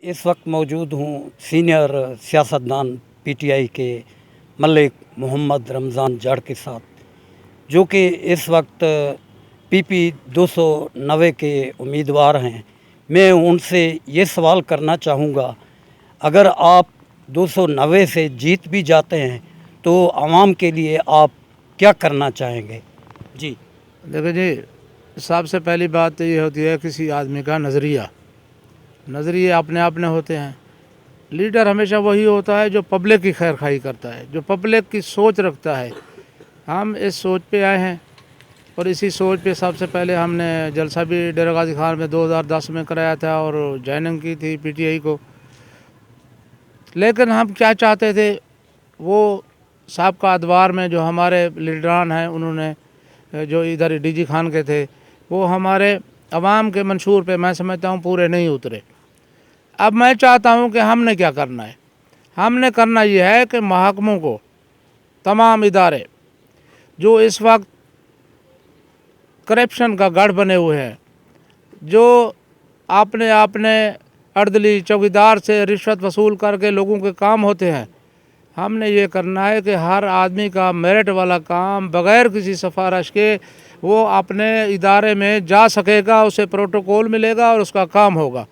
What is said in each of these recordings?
इस वक्त मौजूद हूँ सीनियर सियासतदान पीटीआई के मलिक मोहम्मद रमज़ान जाट के साथ, जो कि इस वक्त पीपी 290 के उम्मीदवार हैं। मैं उनसे ये सवाल करना चाहूँगा, अगर आप 290 से जीत भी जाते हैं तो आवाम के लिए आप क्या करना चाहेंगे? जी देखो जी, सबसे पहली बात तो ये होती है किसी आदमी का नज़रिए अपने अपने होते हैं। लीडर हमेशा वही होता है जो पब्लिक की खैर खाई करता है, जो पब्लिक की सोच रखता है। हम इस सोच पे आए हैं और इसी सोच पे सबसे पहले हमने जलसा भी डेरा गाजी खान में 2010 में कराया था और ज्वाइनिंग की थी पीटीआई को। लेकिन हम क्या चाहते थे, वो साबका अदवार में जो हमारे लीडरान हैं, उन्होंने जो इधर डीजी खान के थे, वो हमारे अवाम के मंशूर पे मैं समझता हूँ पूरे नहीं उतरे। अब मैं चाहता हूँ कि हमने क्या करना है। हमने करना ये है कि महकमों को, तमाम इदारे जो इस वक्त करप्शन का गढ़ बने हुए हैं, जो अपने अर्दली चौकीदार से रिश्वत वसूल करके लोगों के काम होते हैं, हमने ये करना है कि हर आदमी का मेरिट वाला काम बग़ैर किसी सिफारिश के वो अपने इदारे में जा सकेगा, उसे प्रोटोकॉल मिलेगा और उसका काम होगा।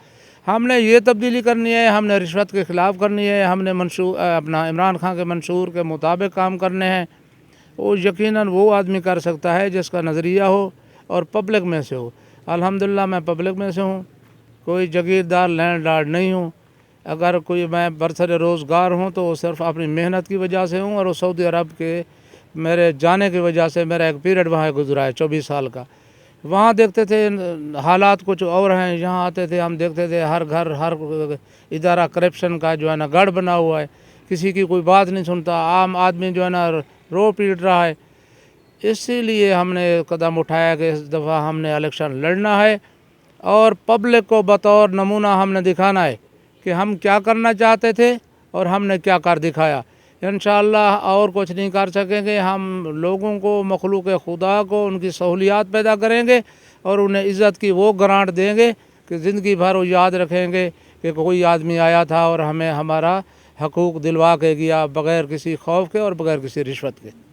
हमने ये तब्दीली करनी है, हमने रिश्वत के ख़िलाफ़ करनी है, हमने अपना इमरान खान के मंशूर के मुताबिक काम करने हैं। वो यकीनन वो आदमी कर सकता है जिसका नज़रिया हो और पब्लिक में से हो। अल्हम्दुलिल्लाह मैं पब्लिक में से हूँ, कोई जागीरदार लैंडलॉर्ड नहीं हूँ। अगर कोई मैं बरसर रोज़गार हूँ तो वो सिर्फ अपनी मेहनत की वजह से हूँ, और वो सऊदी अरब के मेरे जाने की वजह से मेरा एक पीरियड वहाँ गुजरा है 24 साल का। वहाँ देखते थे हालात कुछ और हैं, यहाँ आते थे हम देखते थे हर घर हर इदारा करप्शन का जो है ना गढ़ बना हुआ है, किसी की कोई बात नहीं सुनता, आम आदमी जो है ना रो पीट रहा है। इसीलिए हमने कदम उठाया कि इस दफ़ा हमने इलेक्शन लड़ना है और पब्लिक को बतौर नमूना हमने दिखाना है कि हम क्या करना चाहते थे और हमने क्या कर दिखाया। इंशाअल्लाह और कुछ नहीं कर सकेंगे, हम लोगों को, मखलूक खुदा को उनकी सहूलियात पैदा करेंगे और उन्हें इज़्ज़त की वो ग्रांट देंगे कि ज़िंदगी भर वो याद रखेंगे कि कोई आदमी आया था और हमें हमारा हकूक़ दिलवा के गया बग़ैर किसी खौफ के और बग़ैर किसी रिश्वत के।